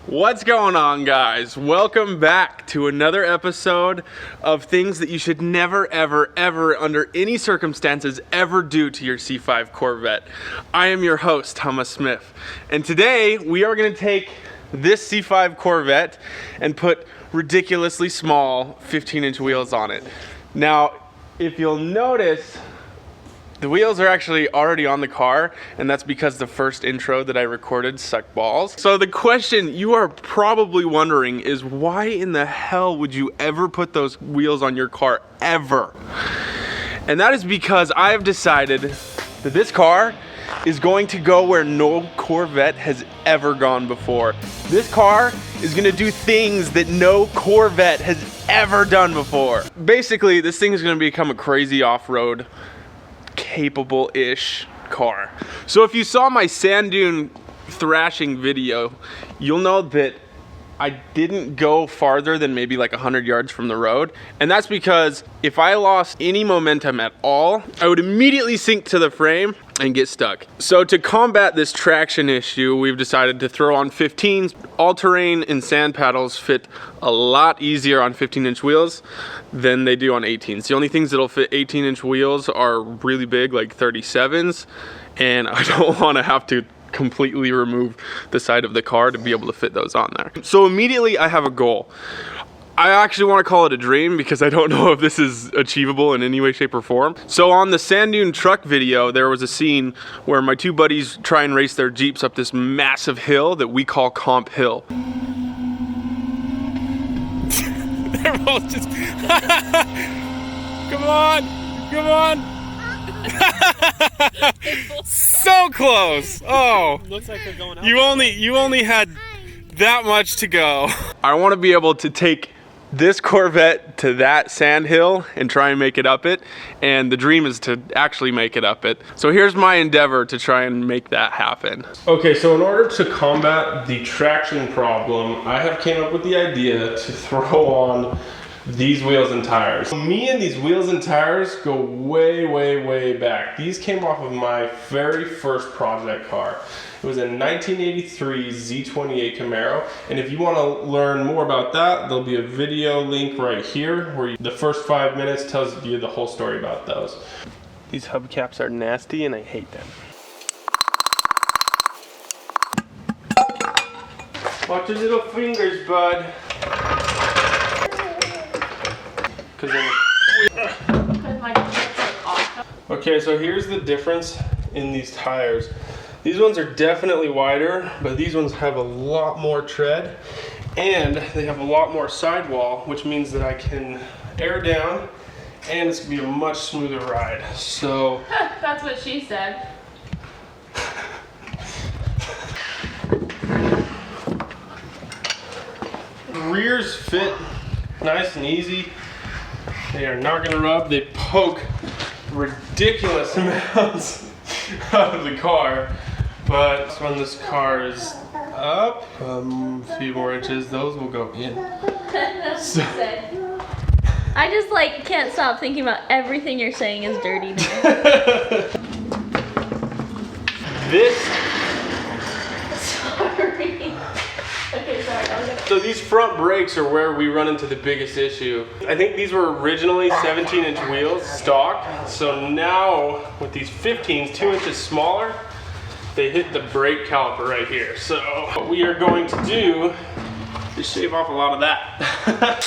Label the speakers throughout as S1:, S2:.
S1: What's going on, guys? Welcome back to another episode of things that you should never, ever, ever, under any circumstances, ever do to your C5 Corvette. I am your host, Hummuh Smith, and today we are going to take this C5 Corvette and put ridiculously small 15-inch wheels on it. Now, if you'll notice, the wheels are actually already on the car, and that's because the first intro that I recorded sucked balls. So the question you are probably wondering is, why in the hell would you ever put those wheels on your car, ever? And that is because I have decided that this car is going to go where no Corvette has ever gone before. This car is gonna do things that no Corvette has ever done before. Basically, this thing is gonna become a crazy off-road capable-ish car. So if you saw my sand dune thrashing video, you'll know that I didn't go farther than maybe like 100 yards from the road. And that's because if I lost any momentum at all, I would immediately sink to the frame and get stuck. So to combat this traction issue, we've decided to throw on 15s. All-terrain and sand paddles fit a lot easier on 15-inch wheels than they do on 18s. The only things that'll fit 18-inch wheels are really big, like 37s, and I don't want to have to completely remove the side of the car to be able to fit those on there. So immediately I have a goal. I actually want to call it a dream because I don't know if this is achievable in any way, shape, or form. So on the sand dune truck video, there was a scene where my two buddies try and race their Jeeps up this massive hill that we call Comp Hill.
S2: They're both just come on, come on. So close. Oh,
S3: looks like they're going up.
S2: You only had that much to go.
S1: I want to be able to take this Corvette to that sand hill and try and make it up it, and the dream is to actually make it up it. So here's my endeavor to try and make that happen. Okay, so in order to combat the traction problem, I have came up with the idea to throw on these wheels and tires. Me and these wheels and tires go way, way, way back. These came off of my very first project car. It was a 1983 Z28 Camaro, and if you want to learn more about that, there'll be a video link right here where the first 5 minutes tells you the whole story about those. These hubcaps are nasty and I hate them. Watch your little fingers, bud. Okay, so here's the difference in these tires. These ones are definitely wider, but these ones have a lot more tread, and they have a lot more sidewall, which means that I can air down, and it's gonna be a much smoother ride. So
S4: that's what she said.
S1: Rears fit nice and easy. They are not gonna rub. They poke ridiculous amounts out of the car. But when this car is up a few more inches, those will go in. So.
S4: I just like can't stop thinking about everything you're saying is dirty now.
S1: This.
S4: Sorry. Okay, sorry.
S1: So these front brakes are where we run into the biggest issue. I think these were originally 17-inch wheels stock. So now with these 15s, 2 inches smaller, they hit the brake caliper right here. So what we are going to do is shave off a lot of that.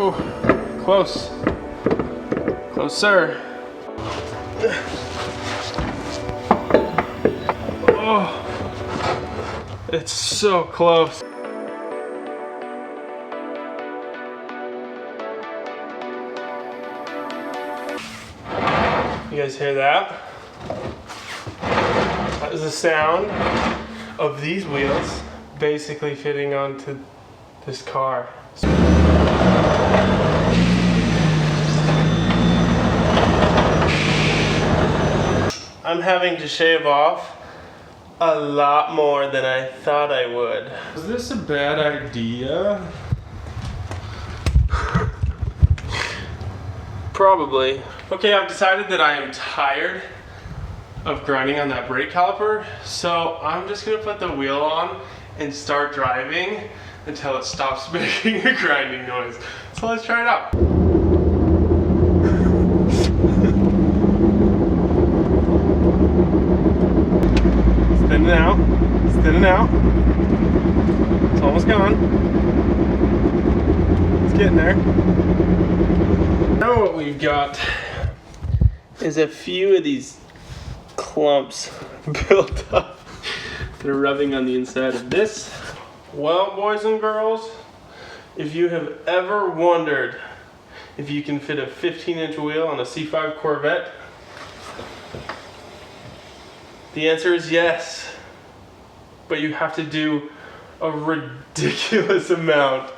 S1: Oh, close. Closer. Oh, it's so close. You guys hear that? That is the sound of these wheels basically fitting onto this car. I'm having to shave off a lot more than I thought I would.
S2: Was this a bad idea?
S1: Probably. Okay, I've decided that I am tired of grinding on that brake caliper, so I'm just gonna put the wheel on and start driving until it stops making a grinding noise. So let's try it out. Spinning out, spinning out. It's almost gone. It's getting there. Now what we've got is a few of these clumps built up that are rubbing on the inside of this. Well, boys and girls, if you have ever wondered if you can fit a 15-inch wheel on a C5 Corvette, the answer is yes. But you have to do a ridiculous amount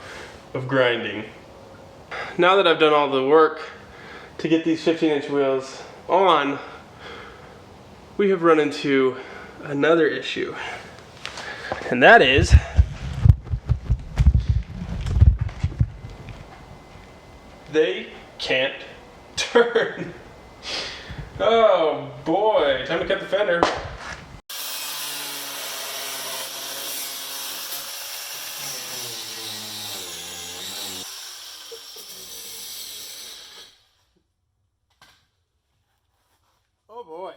S1: of grinding. Now that I've done all the work to get these 15-inch wheels on, we have run into another issue. And that is they can't turn. Oh boy, time to cut the fender. Oh boy.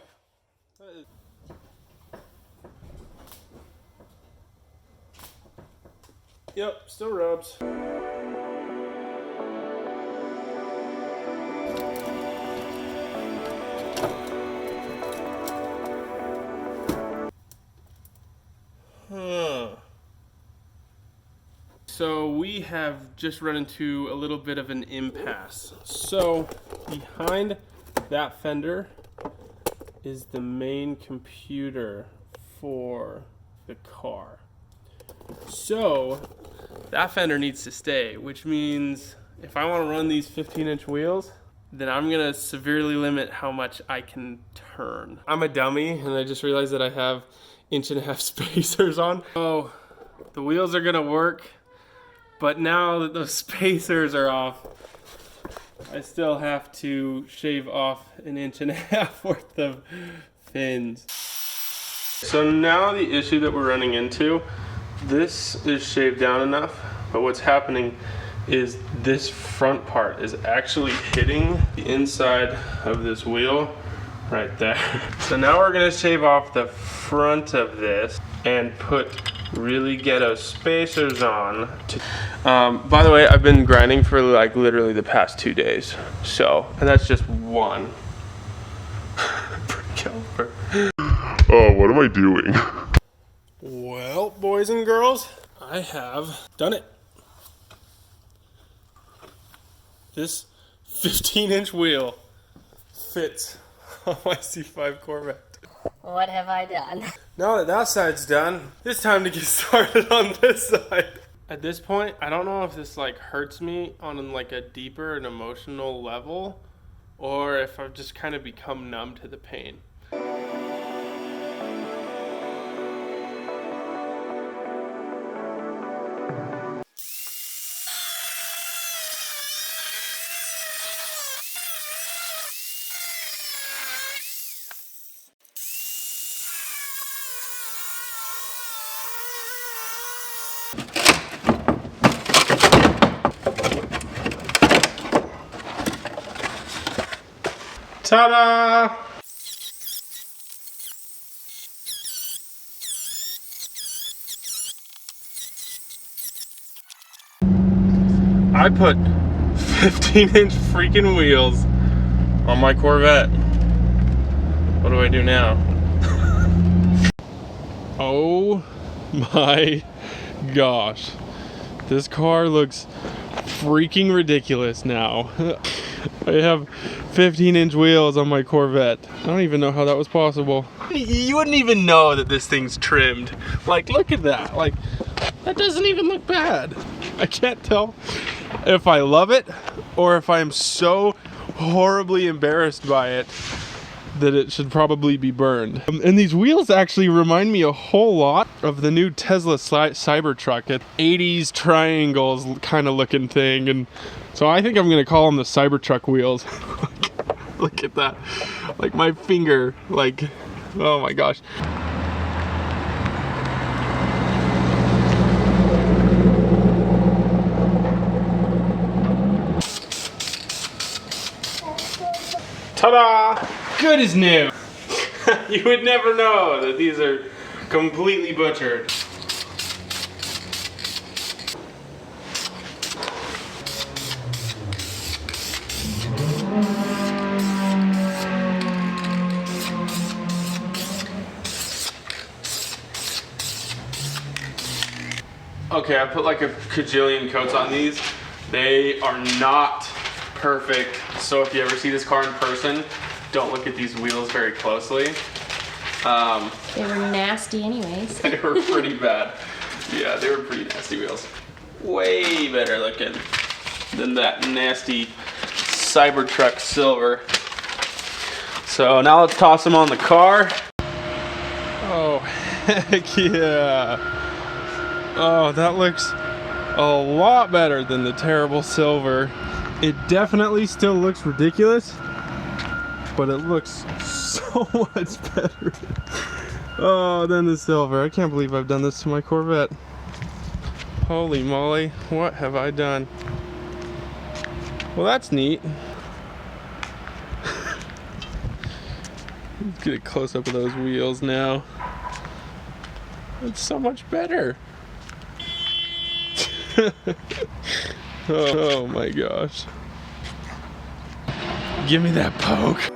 S1: Yep, still rubs. So we have just run into a little bit of an impasse. So behind that fender is the main computer for the car. So that fender needs to stay, which means if I want to run these 15-inch wheels, then I'm gonna severely limit how much I can turn. I'm a dummy, and I just realized that I have 1.5-inch spacers on. Oh, the wheels are gonna work, but now that those spacers are off, I still have to shave off 1.5 inches worth of fins. So now the issue that we're running into, this is shaved down enough, but what's happening is this front part is actually hitting the inside of this wheel right there. So now we're gonna shave off the front of this and put really ghetto spacers on. By the way, I've been grinding for like literally the past 2 days. So, and that's just one.
S3: Oh, what am I doing?
S1: Well, boys and girls, I have done it. This 15-inch wheel fits on my C5 Corvette.
S5: What have I done?
S1: Now that that side's done, it's time to get started on this side. At this point, I don't know if this like hurts me on like a deeper and emotional level, or if I've just kind of become numb to the pain. Ta-da! I put 15-inch freaking wheels on my Corvette. What do I do now? Oh my gosh. This car looks freaking ridiculous now. I have 15-inch wheels on my Corvette. I don't even know how that was possible. You wouldn't even know that this thing's trimmed. Like, look at that. Like, that doesn't even look bad. I can't tell if I love it or if I'm so horribly embarrassed by it that it should probably be burned. And these wheels actually remind me a whole lot of the new Tesla Cybertruck. It's 80s triangles kind of looking thing, and so I think I'm gonna call them the Cybertruck wheels. Look at that, like my finger, like, oh my gosh. Ta-da! Good as new. You would never know that these are completely butchered. Okay, I put like a kajillion coats on these. They are not perfect, so if you ever see this car in person, don't look at these wheels very closely.
S4: They were nasty anyways.
S1: They were pretty bad. Yeah, they were pretty nasty wheels. Way better looking than that nasty Cybertruck silver. So now let's toss them on the car. Oh, heck yeah. Oh, that looks a lot better than the terrible silver. It definitely still looks ridiculous, but it looks so much better than the silver. I can't believe I've done this to my Corvette. Holy moly, what have I done? Well, that's neat. Let's get a close up of those wheels now. It's so much better. Oh my gosh. Give me that poke.